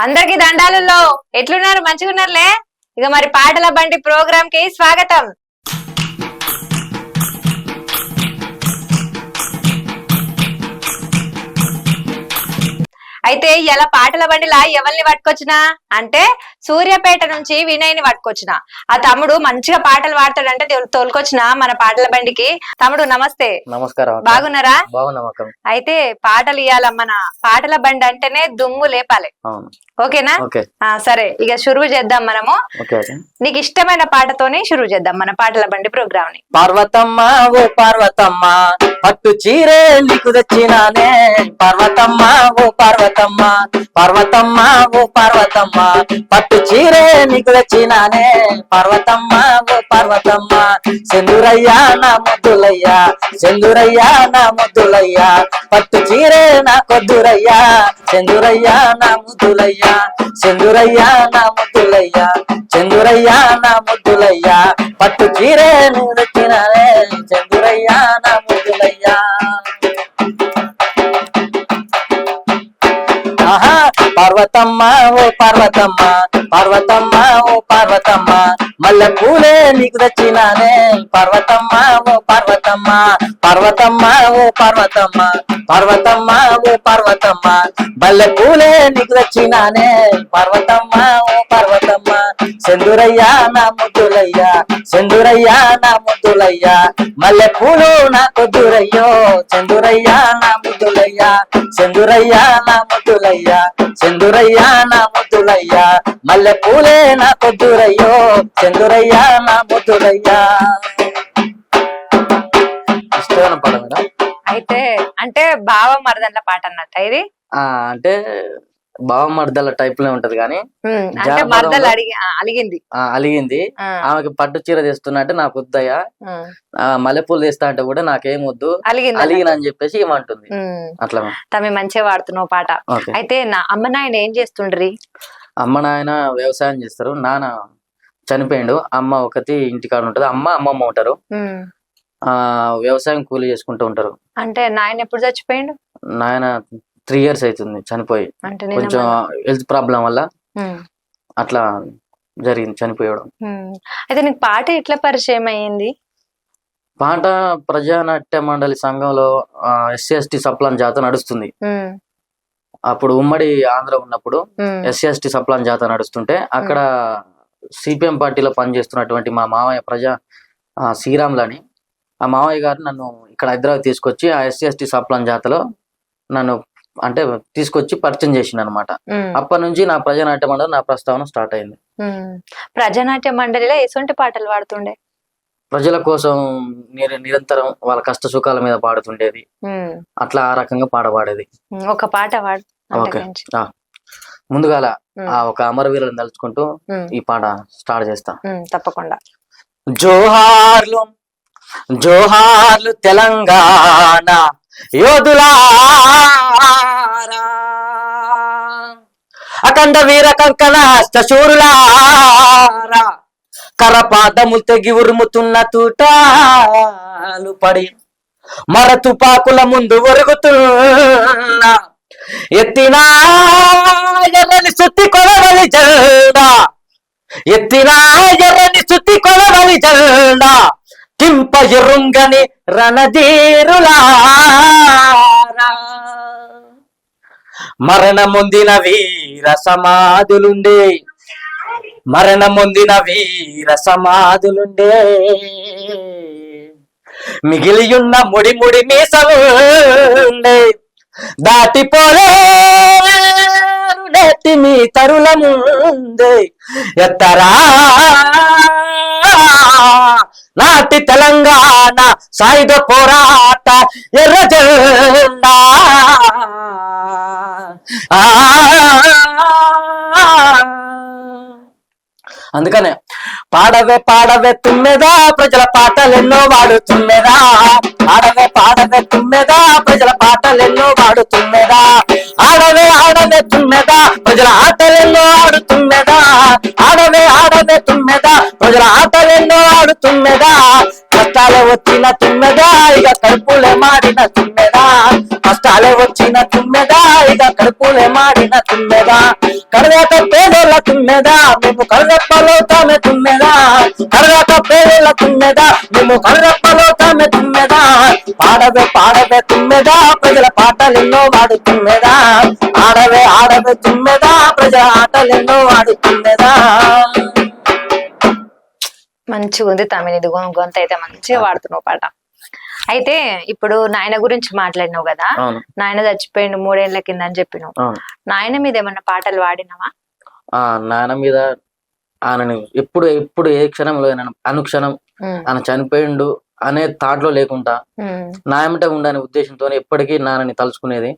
అందరికి దండాలుల్లో ఎట్లున్నారు? మంచిగున్నారులే. ఇక మరి పాటల బండి ప్రోగ్రామ్ కి స్వాగతం. అయితే ఇలా పాటల బండిలా ఎవరిని పట్టుకొచ్చినా అంటే సూర్యాపేట నుంచి వినయ్ని పట్టుకొచ్చిన. ఆ తమ్ముడు మంచిగా పాటలు పాడతాడంటే తోలుకొచ్చిన మన పాటల బండికి. తమ్ముడు నమస్తే. నమస్కారం. బాగున్నారా? బాగున్నాం. అయితే పాటలు ఇవ్వాల, మన పాటల బండి అంటేనే దుమ్ము లేపాలి. ఓకేనా? సరే, ఇక షురువు చేద్దాం మనము. నీకు ఇష్టమైన పాటతోనే షురువు చేద్దాం మన పాటల బండి ప్రోగ్రామ్ ని. పార్వతమ్మ ఓ పార్వతమ్మ పట్టు చీరే నీకు తెచ్చినానే. పార్వతమ్మ ఓ పార్వతమ్మ, పార్వతమ్మ ఓ పార్వతమ్మ పట్టు చీరే నీకు తెచ్చినానే. పార్వతమ్మ ఓ పార్వతమ్మ, సెందురయ్యా నా ముద్దులయ్యా, సెందురయ్యా నా ముద్దులయ్యా పట్టు చీరే నా కొద్దురయ్యా, సెందురయ్యా నా ముద్దులయ్యా, సెందురయ్యా నా ముద్దులయ్యా, చందురయ్యా నా ముద్దులయ్యా పట్టు చీరే నువ్వు తెచ్చినానే. చందురయ్యా నా ముద్దులయ్యా. ఆహా పార్వతమ్మ ఓ పార్వతమ్మ, పార్వతమ్మ ఓ పార్వతమ్మ మల్లె పూలే నీకు తెచ్చినానే. పార్వతమ్మ ఓ పార్వతమ్మ, పార్వతమ్మ ఓ పార్వతమ్మ, పార్వతమ్మ ఓ పార్వతమ్మ మల్లె పూలే నీకు తెచ్చినానే. పార్వతమ్మ ఓ పార్వతమ్మ, సెందురయ్యా నా ముద్దులయ్యా, సెందురయ్యా నా ముద్దులయ్యా మల్లె పూలు నా కొద్దురయ్యో. చందురయ్యా నా ముద్దులయ్యా, సెందురయ్యా నా ముద్దులయ్యా, సెందురయ్యా నా ముద్దులయ్యా మల్లె పూలే నా కొద్దురయ్యో. చందురయ్యా నా ముద్దులయ్యా. ఇష్టమైన పాట మేడం. అయితే అంటే బావ మరదళ్ళ పాట అన్నట్ట ఇది? అంటే బావ మరదల టైప్ లో ఉంటది కానీ అలిగింది. ఆమెకి పట్టు చీర తెస్తున్నా అంటే నాకు వద్దయ్యా, మల్లెపూలు తెస్తా అంటే కూడా నాకేం వద్దు, అలిగిన అని చెప్పేసి ఏమంటుంది. అట్లా తమ మంచిగా వాడుతున్నావు పాట. అయితే నా అమ్మ నాయన ఏం చేస్తుండ్రి? అమ్మ నాయన వ్యవసాయం చేస్తారు. నాన్న చనిపోయిండు. అమ్మ ఒకటి ఇంటికాడ ఉంటది. అమ్మమ్మ ఉంటారు. వ్యవసాయం కూలి చేసుకుంటూ ఉంటారు. అంటే నాయన ఎప్పుడు చచ్చిపోయిండు? నాయన 3 years అవుతుంది చనిపోయి. కొంచెం హెల్త్ ప్రాబ్లం వల్ల అట్లా జరిగింది చనిపోయడం. అయితే నీకు పాట ఎట్లా పరిచయం అయ్యింది? పాట ప్రజానాట్య మండలి సంఘంలో SC/ST సప్లాన్ జాత నడుస్తుంది. అప్పుడు ఉమ్మడి ఆంధ్ర ఉన్నప్పుడు SC/ST సప్లాన్ జాత నడుస్తుంటే అక్కడ CPM పార్టీలో పనిచేస్తున్నటువంటి మా మావయ్య శ్రీరాములని, ఆ మావయ్య గారు నన్ను ఇక్కడ హైదరాబాద్ తీసుకొచ్చి ఆ SC/ST సప్లాన్ జాతలో నన్ను అంటే తీసుకొచ్చి పరిచయం చేసిండు అనమాట. అప్పటి నుంచి నా ప్రజానాట్య మండలి నా ప్రస్తావన స్టార్ట్ అయింది. ప్రజానాట్య మండలిలో ఎటువంటి పాటలు పాడుతుండే? ప్రజల కోసం నిరంతరం వాళ్ళ కష్ట సుఖాల మీద పాడుతుండేది. అట్లా ఆ రకంగా పాడబడేది. ఒక పాట పాడు. ఓకే, ముందుగాల ఒక అమరవీరులను తలుచుకుంటూ ఈ పాట స్టార్ట్ చేస్తా. తప్పకుండా. జోహార్లు జోహార్లు తెలంగాణ యోధులారా, అఖండ వీర కంకణ శూరులారా, కరపాదములు తెగి ఉరుముతున్న తూటాలు పడి మర తుపాకుల ముందు ఒరుగుతున్నా, ఎత్తినా ఎర్రని సుత్తి కొలవలి జెండా, ఎత్తినా ఎర్రని సుత్తి కొలవలి జెండా, కింప ఎరుంగని రణధీరులారా, మరణమొందిన వీర సమాధులుండే, మరణమొందిన వీర సమాధులుండే, మిగిలియున్న ముడి ముడి మీసలుండే, దాటిపోలే నెత్తి మీ తరుల ముందే, ఎత్తరా నాటి తెలంగాణ సాయుధ పోరాట ఎర్ర జెండా. అందుకనే పాడవే పాడవే తుమ్మెదా ప్రజల పాటలెన్నో వాడుతుమ్మెదా, పాడవే పాడవే తుమ్మెదా ప్రజల పాటలెన్నో వాడుతుమ్మెదా, ఆడవే ఆడవే తుమ్మెదా ప్రజల ఆటలెన్నో ఆడుతుమ్మెదా, ఆడవే ఆడవే తుమ్మెదా ప్రజల ఆటలెన్నో ఆడుతుమ్మెదా, కష్టాలే వచ్చిన తుమ్మెదా ఇక కడుపులే మాడిన తుమ్మెదా, కష్ట కాలే వచ్చిన తుమ్మెదా ఇక కడుపులే మాడిన తుమ్మెదా కడదాక పేదోళ్ళ తుమ్మెదా మేము కడదప్పలో తామె తుమ్మెదా కడదాక పేదోళ్ళ తుమ్మెదా మేము కడదప్పలో తామె తుమ్మెదా పాడవే పాడవే తుమ్మెదా ప్రజల పాటలెన్నో వాడుతుమ్మెదా ఆడవే ఆడవే తుమ్మెదా ప్రజల ఆటలెన్నో వాడుతుమ్మెదా. మంచిగా ఉంది తమిళ గొంత అయితే మంచిగా వాడుతున్నావు పాట. అయితే ఇప్పుడు నాయన గురించి మాట్లాడినావు కదా, నాయన చచ్చిపోయిండు 3 ఏళ్ల కింద అని చెప్పినావు. నాయన మీద ఏమన్నా పాటలు వాడినావా? నాయన మీద ఆయనని ఎప్పుడు ఎప్పుడు ఏ క్షణంలో అనుక్షణం ఆయన చనిపోయిండు అనే థాట్ లో లేకుండా నాయమట ఉండని ఉద్దేశంతో ఎప్పటికీ నాన్నని తలుచుకునేది.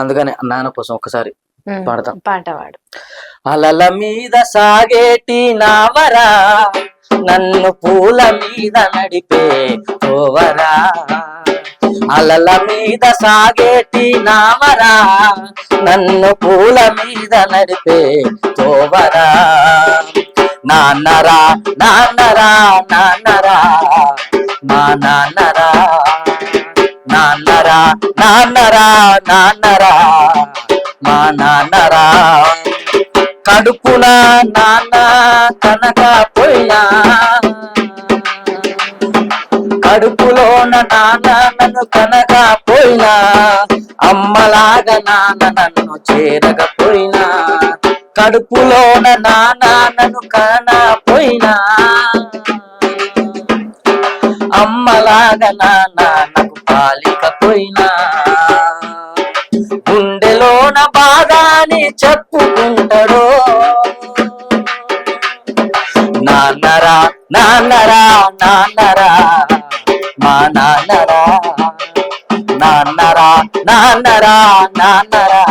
అందుకని నాన్న కోసం ఒక్కసారి పాడతాం. పాట వాడు. అలల మీద సాగేటి నావరా నన్ను పూల మీద నడిపే ఓవరా అలల మీద సాగేటి నావరా నన్ను పూల మీద నడిపే తోవరా నాన్నరా నాన్నరా నాన్నరా మా నాన్నరా నాన్నరా నాన్నరా నాన్నరా మా నాన్నరా కడుపున నాన్న కనక పోయినా కడుపులోన నాన్న నన్ను కనక పోయినా అమ్మలాగా నాన్న నన్ను చేరకపోయినా కడుపులోన నాన్న నన్ను కన పోయినా అమ్మలాగా నాన్న నాకు పాలికపోయినా గుండెలోన బాధాని చెప్పుకుంటాడో నాన్నరా నాన్నరా నాన్నరా మా నాన్నరా నాన్నరా నాన్నరా నాన్నరా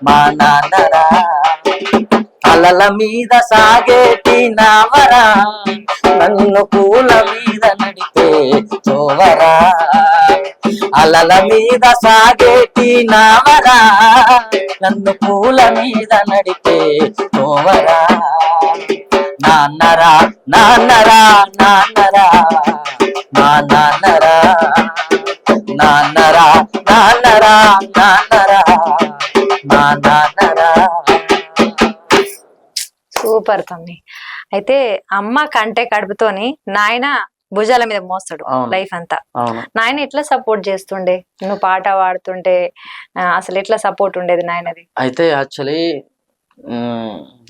మా నాన్నరా అలల మీద సాగేటి నావరా నన్ను పూల మీద నడిపే చోవరా అలల మీద సాగేటి నావరా నన్ను పూల మీద నడిపే చోవరా నాన్నరా నాన్నరా నాన్నరా మా నాన్నరా నాన్నరా నాన్నరా నాన్నరా మా నాన్నరా. సూపర్ తమ్మి. అయితే అమ్మ కంటే కడుపుతోని నాయన భుజాల మీద మోస్తాడు లైఫ్ అంతా. నాయన ఎట్లా సపోర్ట్ చేస్తుండే నువ్వు పాట పాడుతుంటే? అసలు ఎట్లా సపోర్ట్ ఉండేది నాయనది? అయితే యాక్చువల్లీ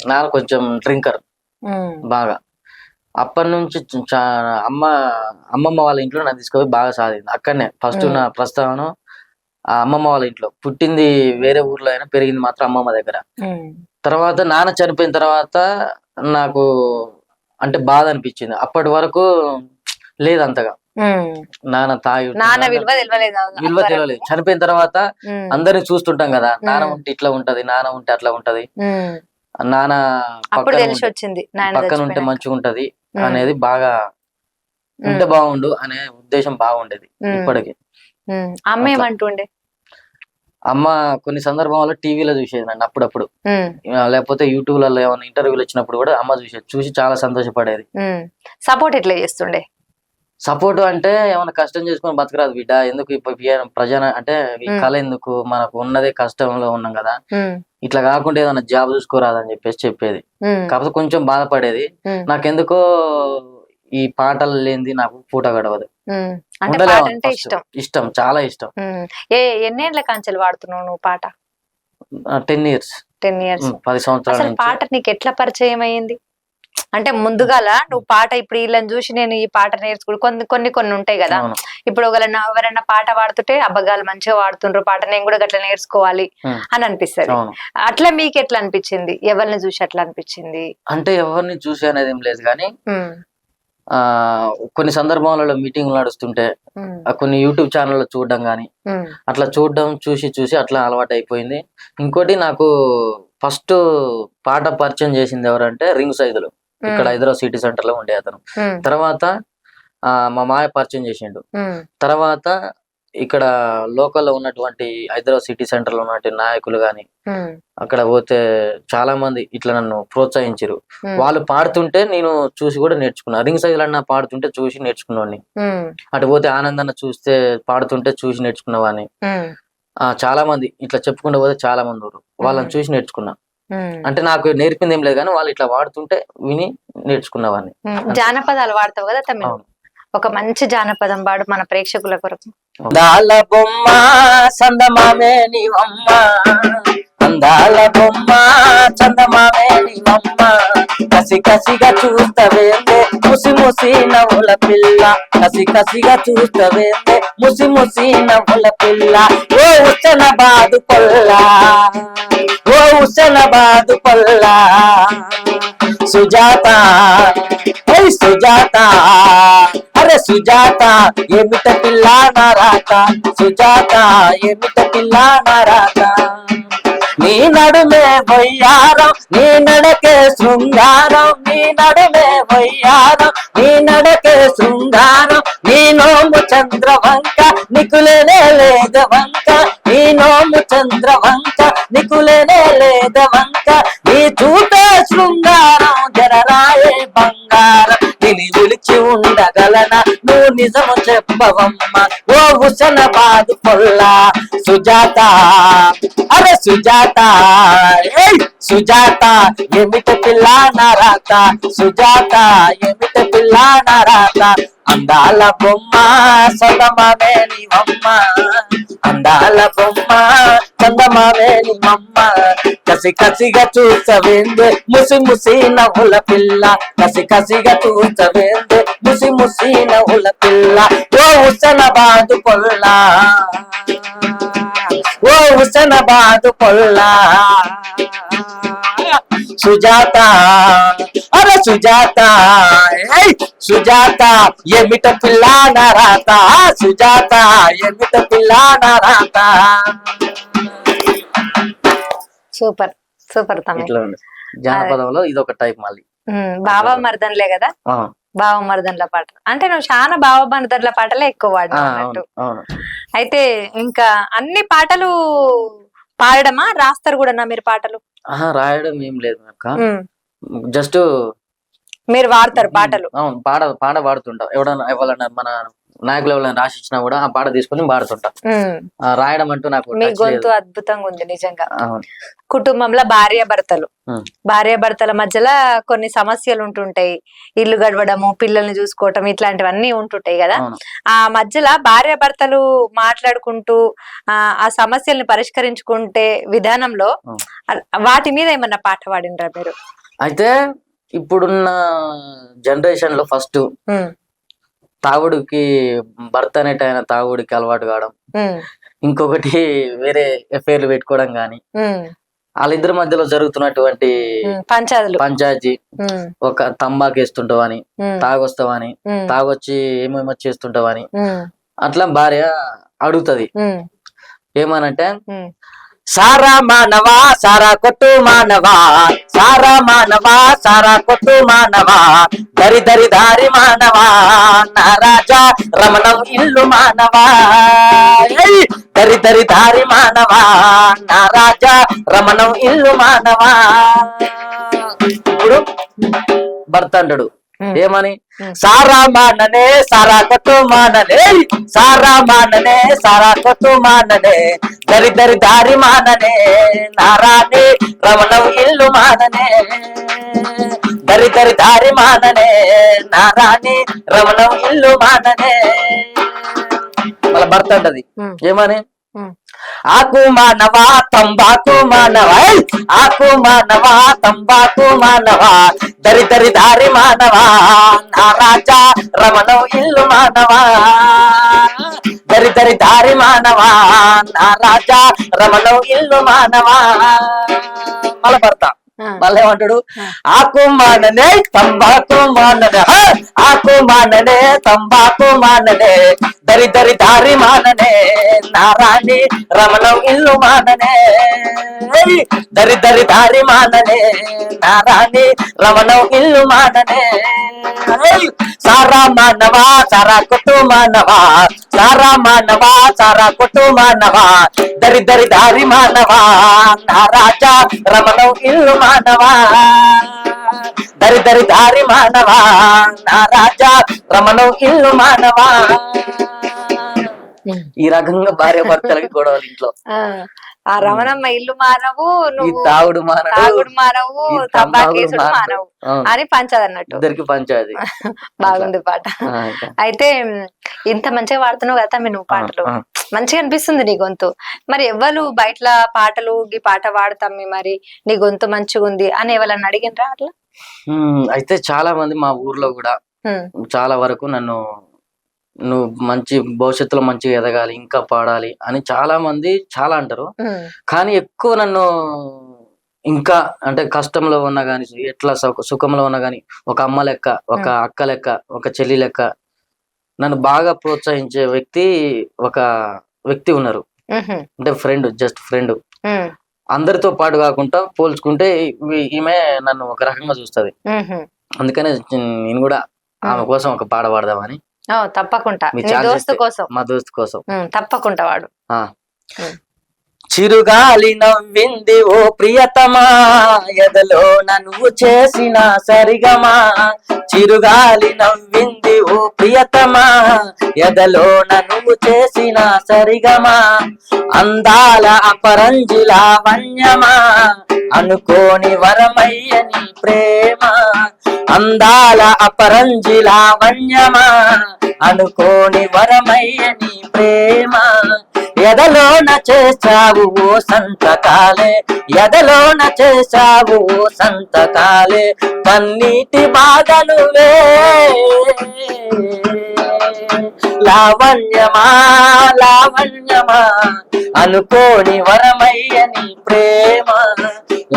నాన్న కొంచెం డ్రింకర్ బాగా. అప్పటి నుంచి అమ్మమ్మ వాళ్ళ ఇంట్లో నాకు తీసుకుపోయి బాగా సాధింది. అక్కడనే ఫస్ట్ నా ప్రస్తావన అమ్మమ్మ వాళ్ళ ఇంట్లో. పుట్టింది వేరే ఊర్లో అయినా పెరిగింది మాత్రం అమ్మమ్మ దగ్గర. తర్వాత నాన్న చనిపోయిన తర్వాత నాకు అంటే బాధ అనిపించింది. అప్పటి వరకు లేదు అంతగా నాన్న తాగి విలువ తెలియలేదు. చనిపోయిన తర్వాత అందరిని చూస్తుంటాం కదా, నాన్న ఉంటే ఇట్లా ఉంటది, నాన్న ఉంటే అట్లా ఉంటది, నాన్న పక్కన ఉంటే మంచిగా ఉంటది అనేది బాగా ఉంటే బాగుండు అనే ఉద్దేశం బాగుండేది ఇప్పటికి. అమ్మ ఏమంటుండే? అమ్మ కొన్ని సందర్భాల్లో టీవీలో చూసేది నన్ను అప్పుడప్పుడు, లేకపోతే యూట్యూబ్ లలో ఏమైనా ఇంటర్వ్యూలు వచ్చినప్పుడు కూడా అమ్మ చూసి చాలా సంతోషపడేది. సపోర్ట్ ఎట్లా చేస్తుండే? సపోర్ట్ అంటే ఏమైనా కష్టం చేసుకుని బతకరాదు బిడ్డ, ఎందుకు ప్రజన అంటే ఈ కళ ఎందుకు, మనకు ఉన్నదే కష్టంలో ఉన్నాం కదా, ఇట్లా కాకుండా ఏదైనా జాబ్ చూసుకోరాదని చెప్పేది. కాకపోతే కొంచెం బాధపడేది. నాకెందుకో ఈ పాటలు లేనిది నాకు పూట గడవదు. ఇష్టం, చాలా ఇష్టం. ఎన్నేళ్ల కాంచెలు వాడుతున్నావు నువ్వు పాట? 10 years. 10 సంవత్సరాలు. పాట నీకు ఎట్లా పరిచయం అయ్యింది? అంటే ముందుగాల నువ్వు పాట ఇప్పుడు వీళ్ళని చూసి నేను ఈ పాట నేర్చుకో కొన్ని ఉంటాయి కదా, ఇప్పుడు ఎవరైనా పాట పాడుతుంటే అబ్బగాలు మంచిగా వాడుతుండ్రు పాట, నేను కూడా గట్లా నేర్చుకోవాలి అని అనిపిస్తుంది. అట్లా మీకు ఎట్లా అనిపించింది? ఎవరిని చూసి అట్లా అనిపించింది? అంటే ఎవరిని చూసి అనేది ఏం లేదు కానీ కొన్ని సందర్భాలలో మీటింగ్లు నడుస్తుంటే కొన్ని యూట్యూబ్ ఛానల్లో చూడడం గానీ అట్లా చూసి అట్లా అలవాటు అయిపోయింది. ఇంకోటి నాకు ఫస్ట్ పాట పరిచయం చేసింది ఎవరంటే రింగ్ సైజులు, ఇక్కడ హైదరాబాద్ సిటీ సెంటర్ లో ఉండే అతను. తర్వాత మా మాయ పరిచయం చేసిండు. తర్వాత ఇక్కడ లోకల్లో ఉన్నటువంటి హైదరాబాద్ సిటీ సెంటర్ లో ఉన్నటువంటి నాయకులు గాని అక్కడ పోతే చాలా మంది ఇట్లా నన్ను ప్రోత్సహించారు. వాళ్ళు పాడుతుంటే నేను చూసి కూడా నేర్చుకున్నా. రింగ్ సైజులు అన్న పాడుతుంటే చూసి నేర్చుకున్నావాడిని. అటు పోతే ఆనందన్న చూస్తే పాడుతుంటే చూసి నేర్చుకున్నవాడిని. చాలా మంది ఇట్లా చెప్పుకుంటూ పోతే చాలా మంది ఊరు వాళ్ళని చూసి నేర్చుకున్నా. అంటే నాకు నేర్పింది ఏం లేదు కానీ వాళ్ళు ఇట్లా వాడుతుంటే విని నేర్చుకున్నవాడిని. జానపదాలు వాడతావు కదా తమిళ, ఒక మంచి జానపదం వాడు మన ప్రేక్షకుల కొరకు. అందాల బొమ్మ చందమామే నీవమ్మ, అందాల బొమ్మ చందమామే నీవమ్మ, కసి కసిగా చూస్తవేందే ముసి ముసి నవ్వుల పిల్ల, కసి కసిగా చూస్తవేందే ముసి ముసి నవ్వుల పిల్ల, ఓ ఉచ్చన బాదు పొల్లా, ఓ ఉచ్చన బాదు పొల్లా, సుజాత ఓయ్ సుజాత, అరే సుజాత ఏమిట పిల్ల నారాత, సుజాత ఏమిట పిల్ల నారాత, నీ నడుమే వయ్యారం నీ నడకే శృంగారం, నీ నడుమే వయ్యారం నీ నడకే శృంగారం, నీ నోము చంద్రవంక నికులేనే లేద వంక, నీ నోము చంద్రవంక నికులేనే లేద వంక, నీ చూపే శృంగారం జరరాయే బంగారం, నిన్ను విలిచి ఉండగలనా నువ్వు నిజము చెప్పవమ్మ, ఓ ఉసన బాదు పొల్లా సుజాత, అరే సుజాత ఏయ్ సుజాత ఏమిట పిల్ల నారాత, సుజాత ఏమిట పిల్ల నారాత, అందాల బొమ్మ చందమామే నీవమ్మ, అందాల బొమ్మ చందమామే నీవమ్మ, కసి కసిగా చూసవేందే ముసి ముసి నవ్వుల పిల్ల, కసి కసిగా చూసవేందే ముసి ముసి నవ్వుల పిల్ల, ఓ ఉసన బాదు పొల్లా, ఓ ఉసన బాదు పొల్లా, సుజాత అరే సుజాత ఏయ్ సుజాత ఏమిట పిల్ల నారాత, సుజాత ఏమిట పిల్ల నారాత. సూపర్ సూపర్ తమిళ జానపదంలో ఇదొక టైప్. మళ్ళీ బావ మర్దన్లే కదా, బావ మర్దన్ల పాటలు అంటే నువ్వు చాలా బావ మర్దన్ల పాటలే ఎక్కువ వాడినట్టు. అయితే ఇంకా అన్ని పాటలు పాడడమా రాస్తారు కూడా మీరు పాటలు? రాయడం ఏం లేదు అక్క, జస్ట్ మీరు వాడతారు పాటలు? అవును, పాట పాడుతుంటా. ఎవరన్నా మన నాయకులు ఎవరైనా రాసి ఇచ్చినా కూడా ఆ పాట తీసుకొని పాడుతుంటా. రాయడం అంటూ నాకు. మీ గొంతు అద్భుతంగా ఉంది నిజంగా. కుటుంబంలో భార్యాభర్తల మధ్యలో కొన్ని సమస్యలు ఉంటుంటాయి, ఇల్లు గడవడము పిల్లల్ని చూసుకోవటం ఇట్లాంటివన్నీ ఉంటుంటాయి కదా, ఆ మధ్యలో భార్యాభర్తలు మాట్లాడుకుంటూ ఆ సమస్యల్ని పరిష్కరించుకుంటే విధానంలో వాటి మీద ఏమన్నా పాట పాడినరా మీరు? అయితే ఇప్పుడున్న జనరేషన్ లో ఫస్ట్ తాగుడికి భర్త అనేట ఆయన తాగుడికి అలవాటు కావడం, ఇంకొకటి వేరే ఎఫ్ఐఆర్లు పెట్టుకోవడం గాని, వాళ్ళిద్దరి మధ్యలో జరుగుతున్నటువంటి పంచాయతీ, ఒక తంబాకు వేస్తుంటావని, తాగొస్తావని, తాగొచ్చి ఏమేమో చేస్తుంటావని, అట్లా భార్య అడుగుతది ఏమనంటే, సారా మానవా సారా కొట్టు మానవా, సారా మానవా సారా కొట్టు మానవా, దరి దరి దారి మానవా, నా రాజా రమణం ఇల్లు మానవా, దరి దరి దారి మానవా, నా రాజా రమణం ఇల్లు మానవా. ఇప్పుడు భర్త అంటాడు ఏమని, సారా మాననే సారా కొట్టు మాననే, సారా మాననే సారా కొట్టు మాననే, దరి దరి దారి మాననే, నారాణి రమణం ఇల్లు మాననే, దరి దరి దారి మాననే, నారాణి రమణం ఇల్లు మాననే. వాళ్ళ భర్త అంటది ఏమని, ఆకు మానవా తంబాకు మానవా, ఆకు మానవా తంబాకు మానవా, దరి దరి దారి మానవా, నా రాజా రమణం ఇల్లు మానవా, దరి దరి దారి మానవా, నా రాజా రమణం ఇల్లు మానవా. మళ్ళా భర్త మళ్ళీ ఏమంటాడు, ఆకు మాననే తంబాకు మాననే, ఆకు మాననే తంబాకు మాననే, దరి దరి దారి మాననే, నారాణి రమణం ఇల్లు మాననే, దరి దరి దారి మాననే, నారాణి రమణం ఇల్లు మాననే. సారా మానవా సారా కొట్టు మానవా, సారా మానవా సారా కొట్టు మానవా, దరి దరి దారి మానవా, నా రాజా రమణం ఇల్లు మానవా, దరి దరి దారి మానవా, నా రాజా రమణం ఇల్లు మానవా. ఈ రకంగా భార్య భర్తలకి గొడవలు ఇంట్లో. ఆ రమణమ్మ ఇల్లు మానవు, నువ్వు తాగుడు మానవు, తబ్బాకేసుడు మానవు అని పంచాది అన్నట్టు, ఇద్దరికి పంచాది. బాగుంది పాట. అయితే ఇంత మంచిగా పాడుతున్నావు కదా నువ్వు పాటలు, మంచిగా అనిపిస్తుంది నీ గొంతు. మరి ఎవరు బయట పాటలు ఈ పాట పాడుతాం మరి నీ గొంతు మంచిగా ఉంది అని ఎవరన్నా అడిగినరా అట్లా? అయితే చాలా మంది మా ఊర్లో కూడా చాలా వరకు నన్ను నువ్వు మంచి భవిష్యత్తులో మంచిగా ఎదగాలి, ఇంకా పాడాలి అని చాలా మంది చాలా అంటారు. కానీ ఎక్కువ నన్ను ఇంకా అంటే కష్టంలో ఉన్నా గానీ, ఎట్లా సుఖంలో ఉన్నా గానీ, ఒక అమ్మ లెక్క, ఒక అక్క లెక్క, ఒక చెల్లి లెక్క నన్ను బాగా ప్రోత్సహించే ఒక వ్యక్తి ఉన్నారు. అంటే ఫ్రెండ్, జస్ట్ ఫ్రెండ్. అందరితో పాటు కాకుండా పోల్చుకుంటే ఈమె నన్ను ఒక రకంగా చూస్తుంది. అందుకనే నేను కూడా ఆమె కోసం ఒక పాట పాడదామని. తప్పకుండా మా దోస్తు కోసం తప్పకుండా వాడు. చిరుగాలి నవ్వింది ఓ ప్రియతమా, ఎదలో నువ్వు చేసిన సరిగమా. చిరుగాలి నవ్వింది ఓ ప్రియతమా, ఎదలో నువ్వు చేసిన సరిగమా. అందాల అపరంజి లావణ్యమా, అనుకోని వరమయ్యని ప్రేమ. అందాల అపరంజి లావణ్యమా, అనుకోని వరమయ్యని ప్రేమ. ఎదలోన చేసావు ఓ సంతకాలే, ఎదలోన చేసావు ఓ సంతకాలే. కన్నీటి బాధలువే లావణ్యమా, లావణ్యమా, అనుకోని వరమయ్యని ప్రేమ.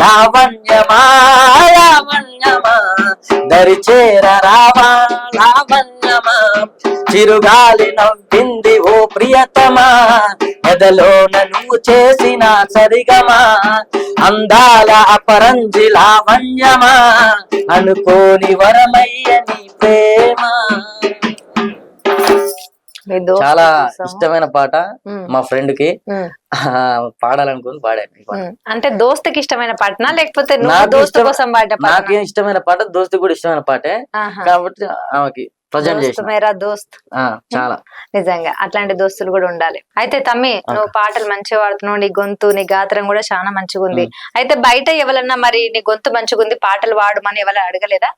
లావణ్యమా, లావణ్యమా, దరిచేర రావా లావణ్యమా. చిరుగాలి నవ్వింది ఓ ప్రియతమా, ఎదలోన నువ్వు చేసిన సరిగమా. అందాల అపరంజి లావణ్యమా, అనుకోని వరమయ్యని ప్రేమ. చాలా ఇష్టమైన పాట మా ఫ్రెండ్ కి, పాడాలనుకుని పాడాను. అంటే దోస్తుకి ఇష్టమైన పాటనా లేకపోతే దోస్తు కోసం పాట? నాకేం ఇష్టమైన పాట, దోస్తు కూడా ఇష్టమైన పాటే కాబట్టి ఆమెకి ప్రజెంట్ చేసిన దోస్త్. చాలా నిజంగా అట్లాంటి దోస్తులు కూడా ఉండాలి. అయితే తమ్మి, నువ్వు పాటలు మంచిగా పాడుతున్నావు, నీ గొంతు నీ గాత్రం కూడా చాలా మంచిగా ఉంది. అయితే బయట ఎవరన్నా మరి నీ గొంతు మంచిగా ఉంది పాటలు పాడమని ఎవరు అడగలేదా?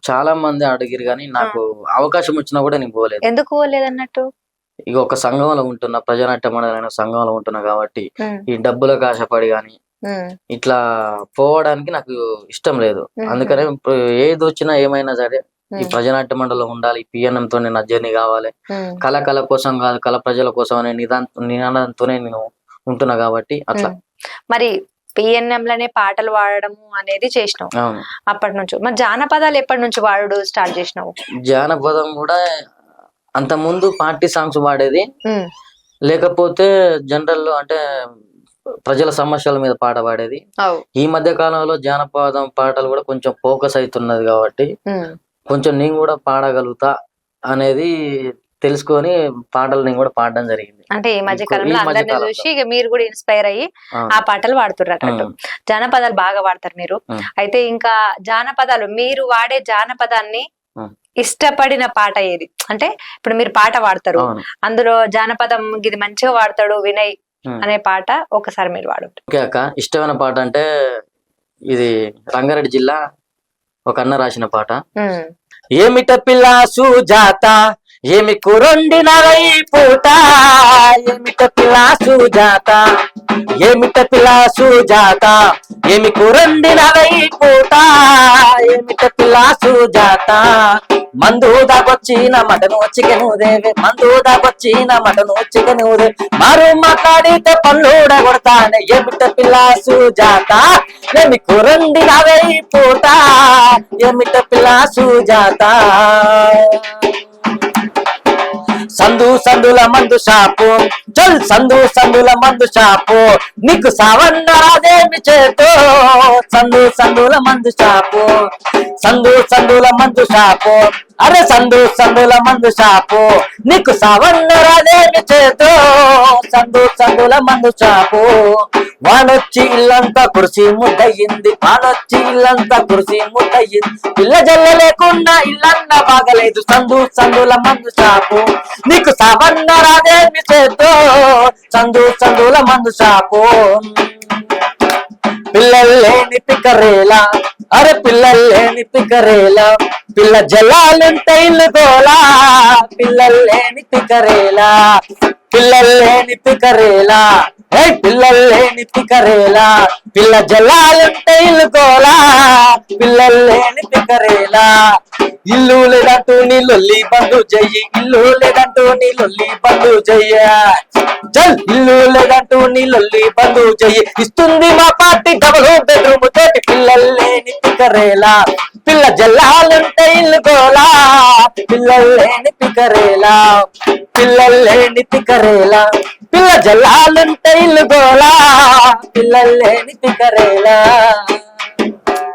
చాలా మంది అడిగిరు కానీ నాకు అవకాశం వచ్చినా కూడా నేను పోలేదు. ఎందుకు పోలేదు అన్నట్టు? ఇక ఒక సంఘంలో ఉంటున్నా, ప్రజానాట్య మండలి సంఘంలో ఉంటున్నా కాబట్టి ఈ డబ్బులకు ఆశపడి గాని ఇట్లా పోవడానికి నాకు ఇష్టం లేదు. అందుకనే ఏది వచ్చినా ఏమైనా సరే ఈ ప్రజానాట్య మండలిలో ఉండాలి, పిఎన్ఎం తోనే నా జర్నీ కావాలి, కళ కోసం కాదు కళ ప్రజల కోసం అనే నినాదంతోనే నేను ఉంటున్నా కాబట్టి అట్లా. మరి పిఎన్ఎం లోనే పాటలు పాడడము అనేది చేసినావు అప్పటి నుంచి. మరి జానపదాలు ఎప్పటి నుంచి పాడు స్టార్ట్ చేసినావు? జానపదం కూడా అంత ముందు పార్టీ సాంగ్స్ పాడేది, లేకపోతే జనరల్ అంటే ప్రజల సమస్యల మీద పాట పాడేది. ఈ మధ్య కాలంలో జానపదం పాటలు కూడా కొంచెం ఫోకస్ అవుతున్నది కాబట్టి కొంచెం నేను కూడా పాడగలుగుతా అనేది తెలుసుకొని పాటలు నేను కూడా పాడడం జరిగింది. అంటే ఈ మధ్య కాలంలో అందరిని చూసి ఇక మీరు కూడా ఇన్స్పైర్ అయ్యి ఆ పాటలు పాడుతున్నారు. జానపదాలు బాగా పాడతారు మీరు. అయితే ఇంకా జానపదాలు, మీరు వాడే జానపదాన్ని ఇష్టపడిన పాట ఏది? అంటే ఇప్పుడు మీరు పాట పాడతారు, అందులో జానపదం ఇది మంచిగా పాడతాడు వినయ్ అనే పాట ఒకసారి మీరు పాడు. ఓకే అక్క, ఇష్టమైన పాట అంటే ఇది రంగారెడ్డి జిల్లా ఒక అన్న రాసిన పాట. ఏమిట పిల్ల సుజాత, ఏమి కురొండినవై పూట. ఏమిట పిల్ల సుజాత, ఏమిట పిల్ల సుజాత, ఏమి కురొండినవై పూట. ఏమిట పిల్ల సుజాత, మందు దాకొచ్చిన మటను చికెను దేవే, మందు దాకొచ్చిన మటను చికెను దే, మారు మాట్లాడితే పళ్ళూడ కొడతానే. ఏమిట పిల్ల సుజాత, ఏమి కురొండినవై పూట. ఏమిట పిల్ల సుజాత, సందు సందుల మందు షాపు, చల్ సందు సందుల మందు షాపు, నీకు సావన్నదేమి చేతో. సందు సందుల మందు షాపు, సందు సందుల మందు షాపు, అరే సందు సందుల మందు షాపు, నీకు సావన్నదేమి చేతో. సందు సందుల సందుల మందు చాపు. వానొచ్చి ఇల్లంతా కుర్సీ ముద్దయింది, వానొచ్చి ఇల్లంతా కుర్సీ ముద్దయింది. పిల్ల జల్ల లేకుండా ఇల్లన్న బాగలేదు, సందు సందుల మందు చాపు. నీకు సావన్న రాదేమి చేతో, సందు సందుల మందు చాపు. పిల్లలేని పికరేలా, అరే పిల్లలేని పికరేలా, పిల్ల జలాలుంటే ఇల్లు గోలా. పిల్లలేని పికరేలా, పిల్లలేని పికరేలా, పిల్లలేని పికరేలా, పిల్ల జలాలుంటే ఇల్లు గోలా. పిల్లలేని పికరేలా. ఇల్లు లేదంటూ నీ లొల్లి బంధు చెయ్యి, ఇల్లు లేదంటూ నీ లొల్లి బంధు చెయ్య. చల్ ఇల్లు లేదంటూ నీ లొల్లి బంధు చెయ్యి, ఇస్తుంది మా పార్టీ డబుల్ బెడ్రూమ్ తోటి. పిల్లలేని పికరేలా, పిల్ల జల్లాలుంటే ఇల్లు గోలా. పిల్లలేని పికరేలా, పిల్లలేని పికరేలా, పిల్ల జల్లాలుంటే ఇల్లు గోలా. పిల్లలేని పికరేలా.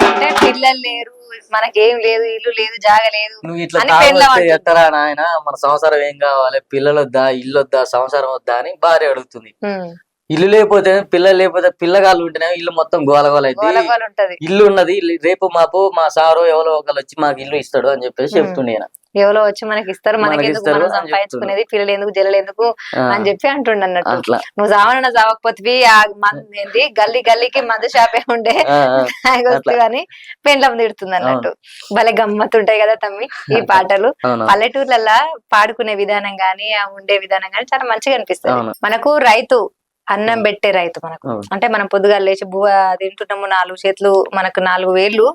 అంటే పిల్లలు లేరు, మనకేం లేదు, ఇల్లు లేదు, జాగ లేదు, నువ్వు ఇట్లా తాగొస్తే ఎట్టరా నాయన, మన సంసారం ఏం కావాలి, పిల్లలు వద్దా, ఇల్లు వద్దా, సంసారం వద్దా అని భార్య అడుగుతుంది. ఇల్లు లేకపోతే, పిల్లలు లేకపోతే, పిల్లగాళ్ళు ఉంటేనే ఇల్లు మొత్తం గోలగోల అయింది. ఇల్లు ఉన్నది, రేపు మాపు మా సారో ఎవరో ఒకరు వచ్చి మాకు ఇల్లు ఇస్తాడు అని చెప్పేసి చెప్తుండే. ఎవరో వచ్చి మనకి ఇస్తారు, మనకెందుకు, మనం సంపాదించుకునేది, పిల్లలు ఎందుకు, జల్లలు ఎందుకు అని చెప్పి అంటుండ అన్నట్టు. నువ్వు చావన చావకపోతే ఏంటి గల్లీ గల్లీకి మందు షాపే ఉండే కానీ పెండ్లం తిడుతుంది అన్నట్టు. భలే గమ్మత్తుంటాయి కదా తమ్మి ఈ పాటలు. పల్లెటూర్లల్లా పాడుకునే విధానం గాని, ఆ ఉండే విధానం గాని చాలా మంచిగా అనిపిస్తుంది. మనకు రైతు అన్నం పెట్టే రైతు మనకు, అంటే మనం పొద్దుగా లేచి బువ్వ తింటున్నాము, 4 చేతులు మనకు 4 వేళ్ళు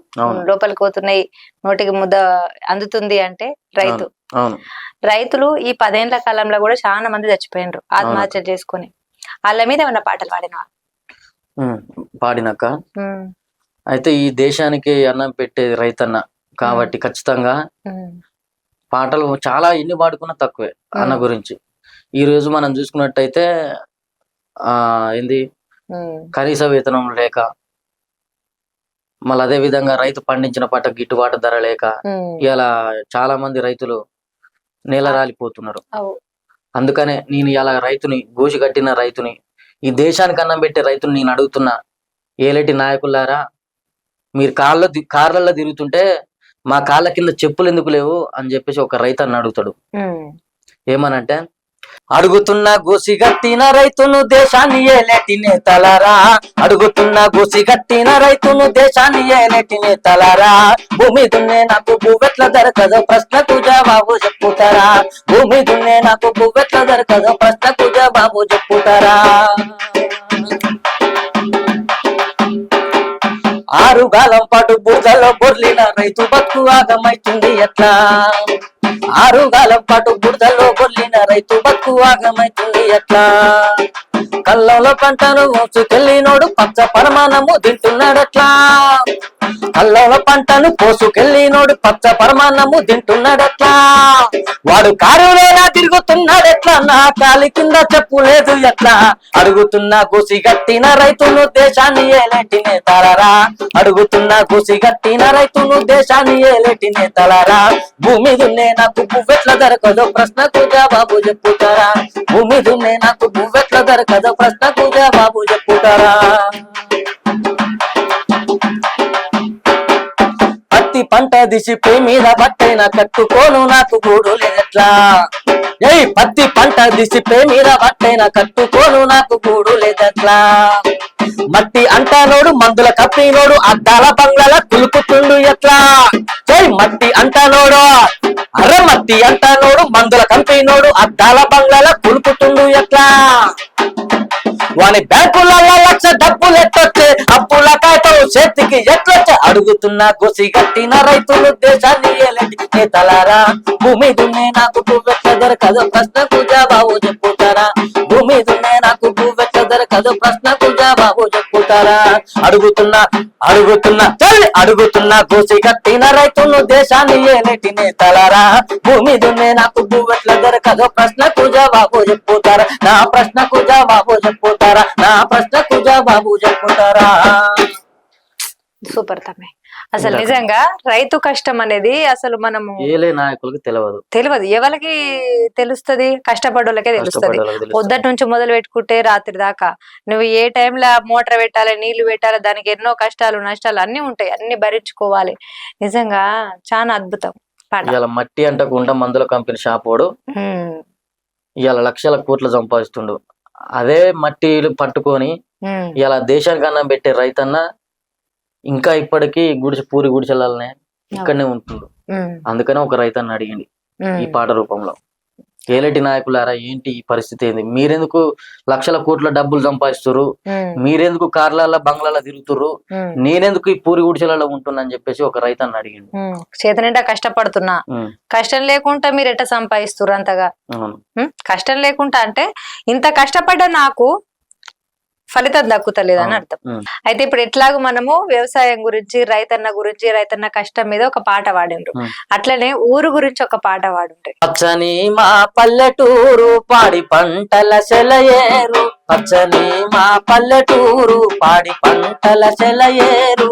లోపలికి పోతున్నాయి, నోటికి ముద్ద అందుతుంది అంటే రైతు. రైతులు ఈ 10 ఏళ్ల కాలంలో కూడా చాలా మంది చచ్చిపోయినరు ఆత్మహత్య చేసుకుని. వాళ్ళ మీద ఏమన్నా పాటలు పాడినాక అయితే ఈ దేశానికి అన్నం పెట్టేది రైతన్న కాబట్టి ఖచ్చితంగా పాటలు చాలా ఎన్ని పాడుకున్నా తక్కువే అన్న గురించి. ఈ రోజు మనం చూసుకున్నట్టయితే ఏంది కనీస వేతనం లేక, మళ్ళీ అదే విధంగా రైతు పండించిన పంట గిట్టుబాటు ధర లేక ఇలా చాలా మంది రైతులు నేలరాలిపోతున్నారు. అందుకనే నేను ఇలా రైతుని, గోసి కట్టిన రైతుని, ఈ దేశానికి అన్నం పెట్టే రైతుని నేను అడుగుతున్నా, ఏలేటి నాయకులారా, మీరు కార్లలో తిరుగుతుంటే మా కాళ్ళ కింద చెప్పులు ఎందుకు లేవు అని చెప్పేసి ఒక రైతు అన్న అడుగుతాడు. ఏమనంటే, అడుగుతున్న గోసి గట్టిన రైతును దేశాన్ని ఏలేటి నేతలారా, అడుగుతున్న గోసి గట్టిన రైతును దేశాన్ని ఏలేటి నేతలారా, భూమి దున్నే నాకు భూవెట్ల దొరకదో ప్రశ్నకు జవాబు చెప్పుతారా, భూమి దున్నే నాకు భూవెట్ల దొరకదో ప్రశ్నకు జవాబు చెప్పుతారా. 6 కాలం పాటు బురదలో బొర్లిన రైతు బతుకు ఆగమైతుంది ఎట్లా, 6 కాలం పాటు బురదలో బొర్లిన రైతు బతుకు ఆగమైతుంది ఎట్లా. కళ్ళంలో పంటను పోసుకెళ్ళినోడు పచ్చ పరమానము తింటున్నాడట్లా, కళ్ళంలో పంటను పోసుకెళ్ళినోడు పచ్చ పరమానము తింటున్నాడట్లా. వాడు కారులోనా తిరుగుతున్నాడెట్లా, నా కాలి కింద చెప్పు లేదు ఎట్లా. అడుగుతున్నా గోసి గట్టిన రైతును దేశాన్ని ఏలేటి నేతలారా, అడుగుతున్నా గోసి గట్టిన రైతును దేశాన్ని ఏలేటి నేతలారా, భూమి దున్నే నాకు భూవెట్ల దొరకదో ప్రశ్నకు జవాబు చెప్పుతారా, భూమి దున్నే నాకు భూవెట్ల దొరకదో ప్రశ్నకు జవాబు చెప్పుతారా. పత్తి పంట దిసిపే మీద బట్టైన కట్టుకోను నాకు గూడు లేదట్లా, పత్తి పంట దిసిపే మీద బట్టైన కట్టుకోను నాకు గూడు లేదట్లా. మట్టి అంటానోడు మందుల కప్పినోడు అద్దాల బంగ్లాల కులుకుతుండు ఎట్లా, మట్టి అంటానోడు, అరే మట్టి అంటానోడు మందుల కంపినోడు అద్దాల బంగ్లాల కులుకుతుండు ఎట్లా. వాని బ్యాంకులలో 1,00,000 డబ్బులు ఎట్టొచ్చే, అప్పుల కాయతో చేతికి ఎట్లొచ్చే. అడుగుతున్నా గోసి గట్టిన రైతులు దేశాన్ని ఏలేటి నేతలారా, భూమి దున్నే నాకు భూవెట్ల దొరకదో ప్రశ్నకు జవాబు చెప్పుతారా, భూమి దున్నే నాకు భూవెట్ల దొరకదో ప్రశ్నకు జవాబు చెప్పుతారా. అడుగుతున్నా అడుగుతున్నా గోసి గట్టిన రైతులు దేశాన్ని ఏలేటి నేతలారా, భూమి దున్నే నాకు భూవెట్ల దొరకదో ప్రశ్నకు జవాబు చెప్పుతారా, నా ప్రశ్నకు జవాబు చెప్పుతారా, నా ప్రశ్నకు జవాబు చెప్పుతారా. సూపర్ తమ్మి. అసలు నిజంగా రైతు కష్టం అనేది అసలు మనము ఏలే నాయకులకు తెలియదు. ఎవరికి తెలుస్తుంది? కష్టపడోళ్ళకే తెలుస్తుంది. పొద్దుట నుంచి మొదలు పెట్టుకుంటే రాత్రి దాకా నువ్వు ఏ టైంలో మోటార్ పెట్టాలి, నీళ్లు పెట్టాలి, దానికి ఎన్నో కష్టాలు నష్టాలు అన్ని ఉంటాయి, అన్ని భరించుకోవాలి. నిజంగా చాలా అద్భుతం. ఇవాళ మట్టి అంటకుండా మందుల కంపెనీ షాప్ వాడు ఇవాళ లక్షల కోట్లు సంపాదిస్తుండు. అదే మట్టిలు పట్టుకొని ఇలా దేశానికి అన్నం పెట్టే రైతన్న ఇంకా ఇప్పటికీ పూరి గుడిసెలనే ఇక్కడనే ఉంటుండు. అందుకనే ఒక రైతన్న అడిగింది ఈ పాట రూపంలో, ఏలేటి నాయకులారా ఏంటి ఈ పరిస్థితి ఏంది, మీరెందుకు లక్షల కోట్ల డబ్బులు సంపాదిస్తురు, మీరెందుకు కార్ల బంగ్లాల తిరుగుతురు, నేనెందుకు ఈ పూరి గుడిసెలలో ఉంటున్నా అని చెప్పేసి ఒక రైతన్న అడిగింది. చేతనిండా కష్టపడుతున్నా, కష్టం లేకుండా మీరు ఎట్లా సంపాదిస్తురు అంతగా? కష్టం లేకుండా అంటే ఇంత కష్టపడ్డ నాకు ఫలితం దక్కుతలేదని అర్థం. అయితే ఇప్పుడు ఎట్లాగో మనము వ్యవసాయం గురించి, రైతన్న కష్టం మీద ఒక పాట పాడిండ్రు, అట్లనే ఊరు గురించి ఒక పాట పాడుండ్రి. పచ్చని మా పల్లెటూరు పాడి పంటల సెలయేరు, పచ్చని మా పల్లెటూరు పాడి పంటల సెలయేరు,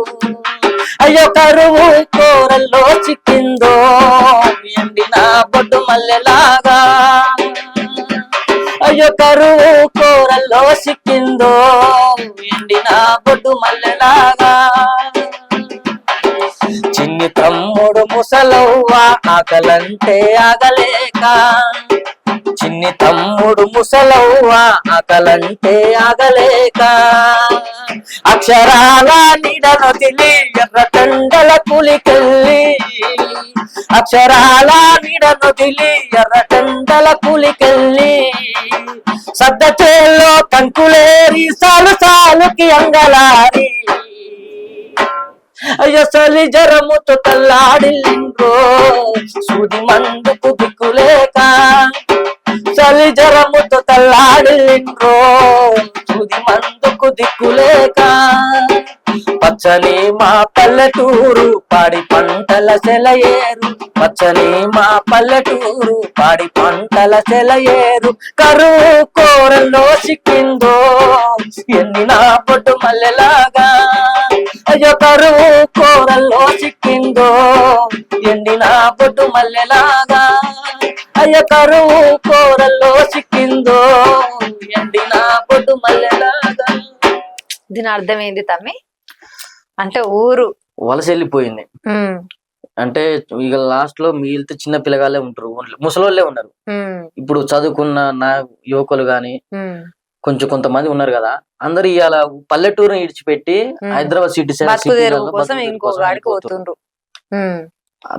అయ్యో కరువు కూరల్లో చిక్కిందో ఎండిన బొడ్డు మల్లెలాగా, అయ్యో కరువు కూరల్లో సిక్కిందో ఎండిన బొడ్డు మల్లెలాగా, చిన్ని తమ్ముడు ముసలవ్వ ఆకలంటే ఆగలేక, చిన్ని తమ్ముడు ముసలవ్వ ఆకలంటే ఆగలేక, అక్షరాల నీడను తిలి ఎర్రటండల కూలికెళ్ళి, అక్షరాల నీడను తిలి ఎర్రటండల కూలికెళ్ళి, సద్ద చేల్లో కంకులేరి సాలుకి అంగలారి, అయ్యో చలి జరముతో తల్లాడిల్లిండ్రో సూది మందుకు దిక్కులేక, చలి జరముతో తల్లాడిల్లిండ్రో సూది మందుకు దిక్కులేక, పచ్చని మా పల్లెటూరు పాడి పంటల సెలయేరు, పచ్చని మా పల్లెటూరు పాడి పంటల సెలయేరు, కరువు కూరల్లో చిక్కిందో ఎండిన బొడ్డు మల్లెలాగా, అయ్యో కరువు కూరల్లో చిక్కిందో ఎండిన బొడ్డు మల్లెలాగా, అయ్యో కరువు కూరల్లో చిక్కిందో ఎండిన బొడ్డు మల్లెలాగా. దీని అర్థం ఏంది తమ్మి? అంటే ఊరు వలస వెళ్ళిపోయింది అంటే ఇక లాస్ట్ లో మిగిలితే చిన్న పిల్లగాళ్ళే ఉంటారు, ముసలోళ్ళే ఉన్నారు. ఇప్పుడు చదువుకున్న నా యువకులు గాని కొంతమంది ఉన్నారు కదా, అందరు ఇవాళ పల్లెటూరుని ఇడిచిపెట్టి హైదరాబాద్ సిటీ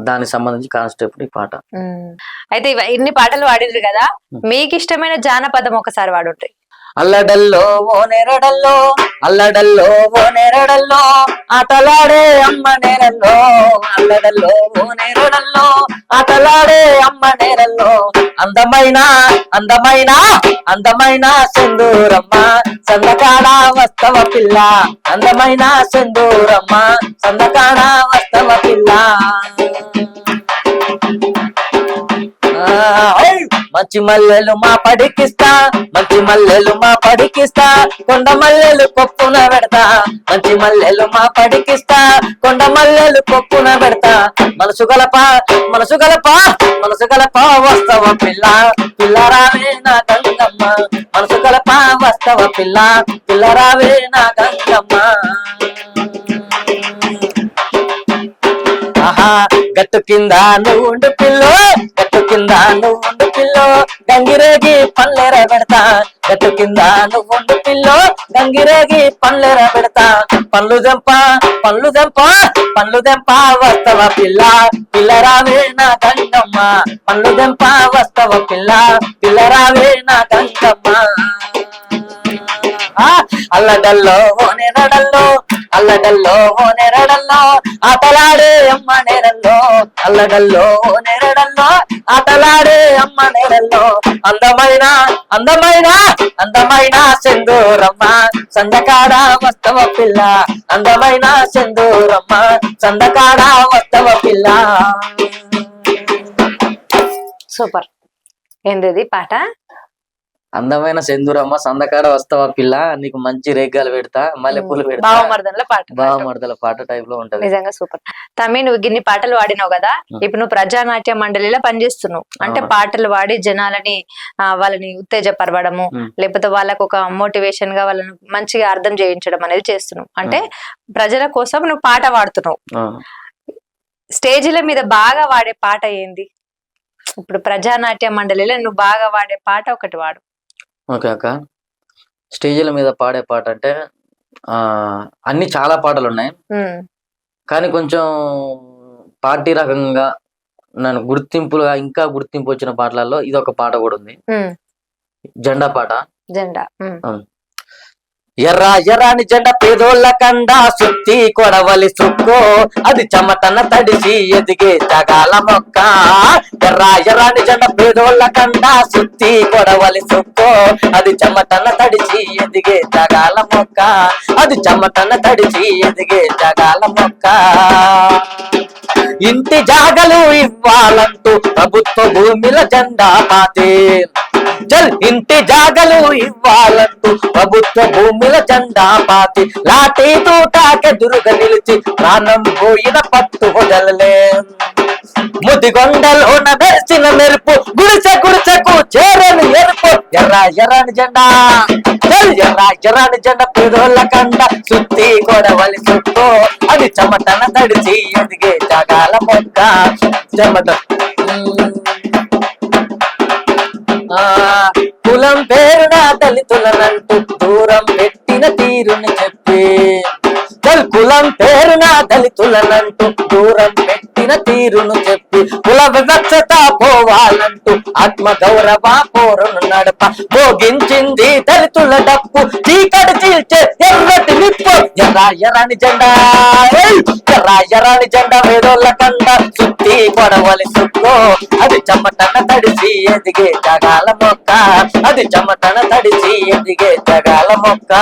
దానికి సంబంధించి కాన్స్టెప్ట్ ఈ పాట. అయితే ఇన్ని పాటలు పాడిండ్రు కదా, మీకు ఇష్టమైన జానపదం ఒకసారి వాడుంటాయి. అల్లడల్లో ఓ నెరడల్లో, అల్లడల్లో ఓ నెరడల్లో, ఆటలాడే అమ్మ నేరల్లో, అల్లడల్లో ఓ నెరడల్లో, ఆటలాడే అమ్మ నేరల్లో, అందమైన అందమైన అందమైన సెందూరమ్మ సందకాడ వస్తవ పిల్ల, అందమైన సెందూరమ్మ సందకాడ వస్తవ పిల్ల, మంచి మల్లెలు మా పడికిస్తా, మంచి మల్లెలు మా పడికిస్తా, కొండ మల్లెలు కొప్పున పెడతా, మంచి మల్లెలు మా పడికిస్తా, కొండ మల్లెలు కొప్పున పెడతా, మనసు గలప మనసు గలప మనసు గలప వస్తవ పిల్ల, పిల్లరావే నా గంగమ్మ, మనసు గలప వస్తవ పిల్ల, పిల్లరావే నా గంగమ్మ. ఆహా గట్టు కింద నువ్వు ఉండు పిల్లో, గట్టు కింద నువ్వు ఉండు పిల్లో, గంగిరేగి పల్లెర పెడతా, గట్టు కింద నువ్వు ఉండు పిల్లో, గంగిరేగి పల్లెర పెడతా, పండ్లు దెంప పండ్లు దెంప పండ్లు దెంప వస్తవ పిల్ల, పిల్లరావే నా గంగమ్మ, పండ్లు దెంప వస్తవ పిల్ల, పిల్లరావే నా గంగమ్మ. అల్లడల్లో ఓ నెరడల్లో, అల్లడల్లో ఓ నెరడల్లో, ఆటలాడే అమ్మ నేరల్లో, అల్లడల్లో ఓ నెరడల్లో, ఆటలాడే అమ్మ నేరల్లో, అందమైన అందమైన అందమైన సెందూరమ్మ సందకాడ వస్తవ పిల్ల, అందమైన సెందూరమ్మ సందకాడ వస్తవ పిల్ల. సూపర్. ఏంది పాట? అందమైన సెందురమ్మ సందకాడ వస్తావా పిల్ల, నీకు మంచి రేగాలు పెడతా, మల్లెపూలు పెడతా, బావమర్దల పాట టైప్ లో ఉంటది. నిజంగా సూపర్. తమ్మి, నువ్వు గిన్ని పాటలు వాడినావు కదా, ఇప్పుడు నువ్వు ప్రజానాట్య మండలిలో పనిచేస్తున్నావు అంటే పాటలు వాడి జనాలని వాళ్ళని ఉత్తేజపరవడము, లేకపోతే వాళ్ళకు ఒక మోటివేషన్ గా వాళ్ళని మంచిగా అర్థం చేయించడం అనేది చేస్తున్నావు. అంటే ప్రజల కోసం నువ్వు పాట వాడుతున్నావు. స్టేజీల మీద బాగా వాడే పాట ఏంది? ఇప్పుడు ప్రజానాట్య మండలిలో నువ్వు బాగా వాడే పాట ఒకటి వాడు. ఓకే అక్క, స్టేజీల మీద పాడే పాట అంటే అన్ని చాలా పాటలు ఉన్నాయి, కానీ కొంచెం పార్టీ రకంగా నన్ను గుర్తింపులుగా ఇంకా గుర్తింపు వచ్చిన పాటలలో ఇది ఒక పాట కూడా ఉంది, జెండా పాట. జెండా ఎర్ర ఎర్రాని జెండా పేదోళ్ళ కండా సుత్తి కొడవలి సుక్కో, అది చెమటన తడిసి ఎదిగే జగాల మొక్క. ఎర్ర ఎర్రాని జెండా పేదోళ్ళ కండా సుత్తి కొడవలి సుక్కో, అది చెమటన తడిసి ఎదిగే జగాల మొక్క, అది చెమటన తడిసి ఎదిగే జగాల మొక్క. ఇంటి జాగలు ఇవ్వాలంటూ ప్రభుత్వ భూమిల జెండా పాతే, ఇంటి జాగలు ఇవ్వాలంటూ ప్రభుత్వ భూమిల జెండా పాతి, లాఠీ తూటాకెదురుగా నిలిచి ప్రాణం పోయిన పట్టు వదలలే. ముదిగొండలోన మెరిసిన మెరుపు, గుడిసె గుడిసెకు చేరని ఎరుపు. ఎర్ర ఎర్రని జెండా, ఎర్ర ఎర్రని జెండా పేదోళ్ళ కండ సుత్తి కొడవలి సుక్కో, అది చెమటన తడిచి ఎదిగే జగాల మొక్క. చెమట కులం పేరున దళితులనంటూ దూరం పెట్టిన తీరుని చెప్పి, కులం పేరున దళితులనంటూ దూరం పెట్టిన తీరును చెప్పి, కుల వివక్షత పోవాలంటూ ఆత్మ గౌరవ పోరును నడప, మోగించింది దళితుల డప్పు, చీకటి చీల్చే ఎర్రటి నిప్పు. ఎర్ర ఎర్రని జెండా, ఎర్ర ఎర్రని జెండా వేదోళ్ళ కండ సుత్తి కొడవలి సుక్కో, అది చెమటన తడిసి ఎదిగే జగాల మొక్క, అది చెమటన తడిసి ఎదిగే జగాల మొక్క.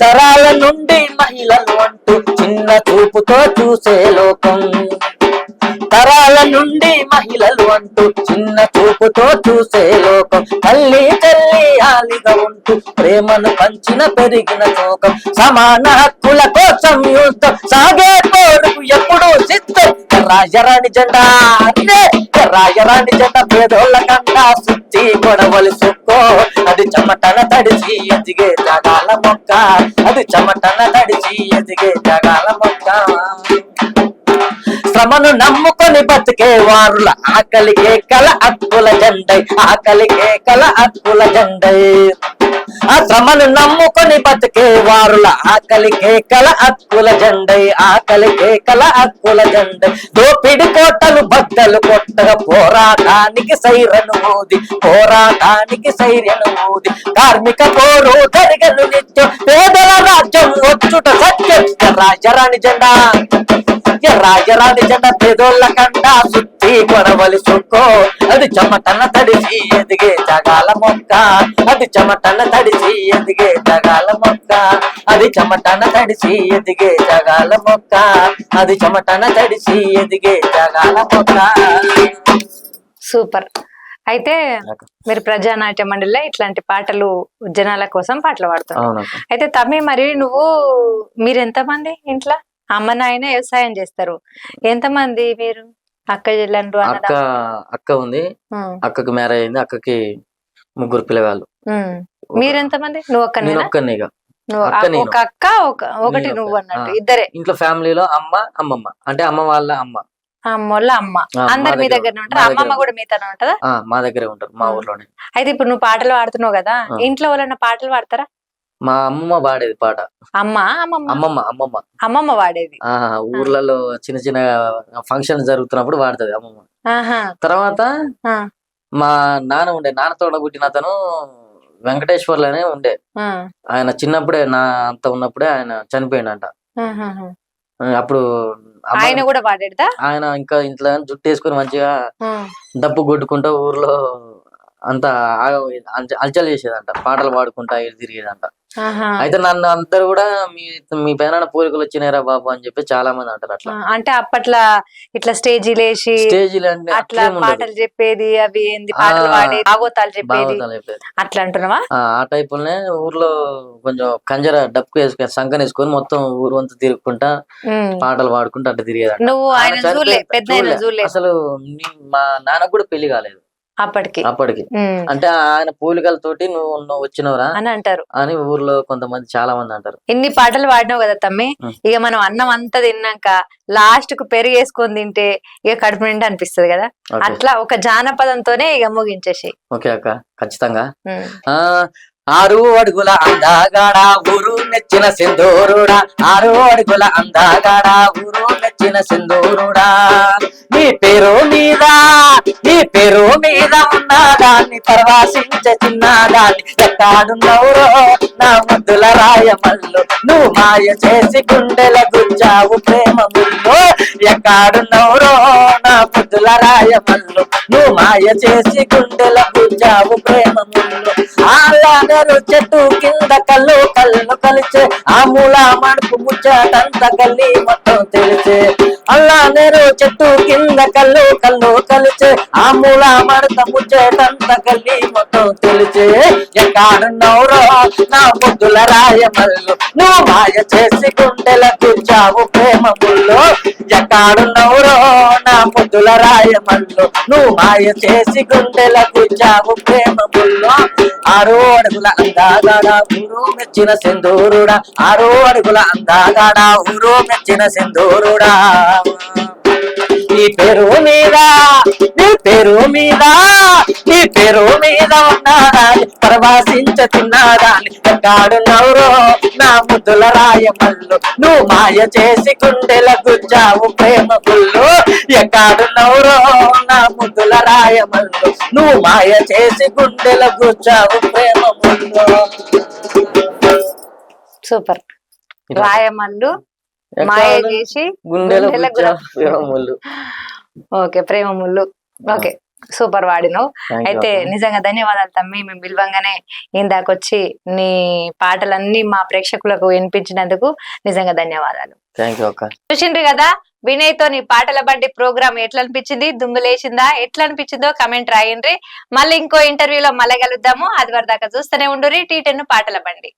తరాల నుండి మహిళలు అంటూ చిన్న చూపుతో చూసే లోకం, తరాల నుండి మహిళలు అంటూ చిన్న చూపుతో చూసే లోకం. తల్లి తల్లి ఆలిగా ఉంటూ ప్రేమను పంచిన పెరిగిన శోకం, సమాన హక్కుల కోసం యుద్ధం సాగే పోరుకు ఎప్పుడూ సిద్ధం. ఎర్రాయరాణి జెండా, ఎర్రాయరాణి జెండా పేదోళ్ళ కండా సుత్తి కొడవలి సుక్కో, అది చెమటన తడిసి ఎదిగే జగాల మొక్క, అది చెమటన తడిసి ఎదిగే జగాల మొక్క. శ్రమను నమ్ముకొని బతికే వారుల ఆకలికే కల హక్కుల జెండై, ఆకలికే కల హక్కుల జెండై. ఆ శ్రమను నమ్ముకొని బతికే వారుల ఆకలికే కల హక్కుల జెండై, ఆకలికే కల హక్కుల జెండై. దోపిడి కోటలు బద్దలు కొట్టగా పోరాటానికి సైరను ఊది, పోరాటానికి సైరను ఊది. కార్మిక పోరు జరిగను నిత్యం, పేదల రాజ్యం వచ్చుట సత్యం. ఎర్రాయరాని జెండా, ఎర్రాయరాని జెండా పేదోళ్ళ కండా సుత్తి కొడవలి సుక్కో, అది చెమటన తడిసి ఎదిగే జగాల మొక్క, అది చెమటన తడిసి ఎదిగే జగాల మొక్క, అది చెమటన తడిసి ఎదిగే జగాల మొక్క, అది చెమటన తడిసి ఎదిగే జగాల మొక్క. సూపర్. అయితే మీరు ప్రజానాట్య మండలిలో ఇట్లాంటి పాటలు జనాల కోసం పాటలు పాడుతున్నారు. అయితే తమ్మి, మరి మీరు ఎంతమంది ఇంట్లో? అమ్మ నాయన వ్యవసాయం చేస్తారు, ఎంతమంది మీరు? అక్క చెల్లెండ్రు? అక్క ఉంది, అక్కకి మ్యారేజ్ అయింది, అక్కకి 3 పిల్లగాళ్ళు. మీరెంతమంది? నువ్వు ఒక్కనే? ఒక అక్క ఒకటి నువ్వు అన్నట్టు, ఇద్దరే ఇంట్లో ఫ్యామిలీలో. అమ్మ అమ్మమ్మ అంటే అమ్మ వాళ్ళ అమ్మ, అమ్మోళ్ళ అమ్మ. అందరు మీ దగ్గర ఉంటారు? అమ్మమ్మ కూడా మీతోనే ఉంటదా? మా దగ్గరే ఉంటారు, మా ఊర్లోనే. అయితే ఇప్పుడు నువ్వు పాటలు పాడుతున్నావు కదా, ఇంట్లో వాళ్ళన్న పాటలు పాడతారా? మా అమ్మమ్మ పాడేది పాట. అమ్మమ్మ వాడేది. ఊర్లలో చిన్న చిన్న ఫంక్షన్ జరుగుతున్నప్పుడు వాడుతుంది అమ్మమ్మ. తర్వాత మా నాన్న ఉండే, నాన్నతో పుట్టిన అతను వెంకటేశ్వర్లోనే ఉండే. ఆయన చిన్నప్పుడే, నా అంత ఉన్నప్పుడే ఆయన చనిపోయిండంట. అప్పుడు ఆయన కూడా పాడేదా? ఆయన ఇంకా ఇంట్లో జుట్టు వేసుకుని మంచిగా డప్పు కొట్టుకుంటా ఊర్లో అంతా అల్చల్ చేసేదంట, పాటలు పాడుకుంటా తిరిగేదంట. ఆహా. అయితే నన్ను అందరు కూడా మీ పైన పూరికలు వచ్చినారా బాబు అని చెప్పి చాలా మంది అంటారు అట్లా. అంటే అప్పట్లో ఇట్లా స్టేజీలు వేసి స్టేజీలు అంటే అట్లా పాటలు చెప్పేది, అవి ఏంది పాటలు పాడి భాగవతాలు చెప్పేది అట్లా అంటున్నావా? ఆ టైప్ లోనే ఊర్లో కొంచెం కంజర డప్పు వేసుకొని సంకన వేసుకొని మొత్తం ఊరు అంతా తిరుగుకుంటా పాటలు పాడుకుంటా అట్లా తిరిగేది. నువ్వు ఆయన చూడలే, పెద్ద అసలు మా నాన్నకు కూడా పెళ్లి కాలేదు అప్పటికి. అంటే ఆయన పూలికలతోటి నువ్వు వచ్చినవరా అని అంటారు అని ఊర్లో కొంతమంది చాలా మంది అంటారు. ఇన్ని పాటలు పాడినావు కదా తమ్మి, ఇక మనం అన్నం అంతా తిన్నాక లాస్ట్ కు పెరుగు వేసుకొని తింటే ఇక కడుపు నిండా అనిపిస్తుంది కదా, అట్లా ఒక జానపదంతోనే ఇక ముగించేసి. ఓకే అక్క, ఖచ్చితంగా. 6 అడుగుల అందగాడ ఊరు మెచ్చిన సింధూరుడా, 6 అడుగుల అందగాడ ఊరు మెచ్చిన సింధూరుడా, నీ పేరు మీద ఉన్నదాన్ని పరవాసించే చిన్నదాన్ని ఎక్కాడున్నవురో నా ముద్దుల రాయమల్లు, నువ్వు మాయ చేసి గుండెల గుచ్చావు ప్రేమ ముల్లో, ఎక్కాడున్నవురో నా ముద్దుల రాయమల్లు, నువ్వు మాయ చేసి గుండెల గుచ్చావు ప్రేమ ముల్లో, చెట్టు కింద కళ్ళు కలిచే ఆ మూల మడుపు ముచ్చటంత గల్లి మొత్తం తెలిసే, అల్లా నేరు చెట్టు కింద కళ్ళు కలిచే ఆ మూల మడత ముచ్చటంత గల్లి మొత్తం తెలిసే, ఎక్కాడున్నవురో నా ముద్దుల రాయమల్లు, నువ్వు మాయ చేసి గుండెల గుచ్చావు ప్రేమ ముల్లో, ఎక్కాడున్నవురో నా ముద్దుల రాయమల్లు, నువ్వు మాయ చేసి గుండెల గుచ్చావు ప్రేమ ముల్లో, 6 అడుగుల అందగాడ ఊరు మెచ్చిన సింధూరుడా, 6 అడుగుల అందగాడ ఊరు మెచ్చిన సింధూరుడా, నీ పేరు మీద ఉన్నాడాలి పరవాసించ తిన్నాడాలి ఎక్కాడున్నవురో నా ముద్దుల రాయమల్లు, నువ్వు మాయ చేసి గుండెల గుచ్చావు ప్రేమ గుళ్ళు, ఎక్కాడున్నవురో నా ముద్దుల రాయమల్లు, నువ్వు మాయ చేసి గుండెల గుచ్చావు ప్రేమ గుళ్ళు. సూపర్. రాయమల్లు మాయ చేసి గుండెల ప్రేమ ముళ్ళు. ఓకే, ప్రేమ ముళ్ళు. ఓకే, సూపర్ వాడినావు. అయితే నిజంగా ధన్యవాదాలు తమ్మి, మేము పిలవంగానే ఇందాకొచ్చి నీ పాటలన్నీ మా ప్రేక్షకులకు వినిపించినందుకు నిజంగా ధన్యవాదాలు. చూసిండ్రు కదా, వినయ్ తో నీ పాటల బండి ప్రోగ్రామ్ ఎట్లా అనిపించింది, దుమ్ములేసిందా, ఎట్లా అనిపించిందో కమెంట్ రాయండి. మళ్ళీ ఇంకో ఇంటర్వ్యూలో మళ్ళీ కలుద్దాము. అది వరదాకా చూస్తూనే ఉండుర్రి T10 పాటల బండి.